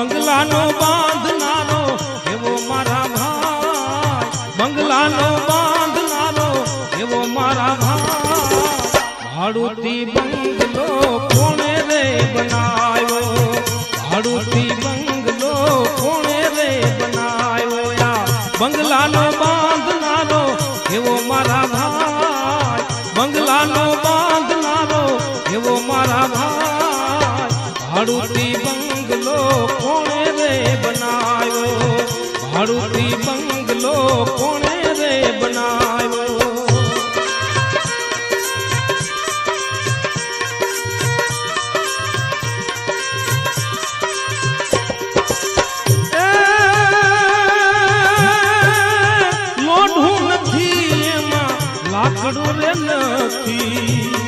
બંગલાનો બાંધનારો એવો મારા ભાઈ, બંગલાનો બાંધનારો એવો મારા ભાઈ, ભાડુતી બંગલો કોણે રે બનાવ્યો, ભાડુતી બંગલો કોણે રે બનાવ્યો, બંગલાનો બાંધનારો એવો મારા ભાઈ, બંગલાનો બાંધનારો એવો મારા ભાઈ, ભાડુતી બંગલો કોણે રે બનાવ્યો, ભાડુતી બંગલો કોણે રે બનાવ્યો। લાકડું રે નથી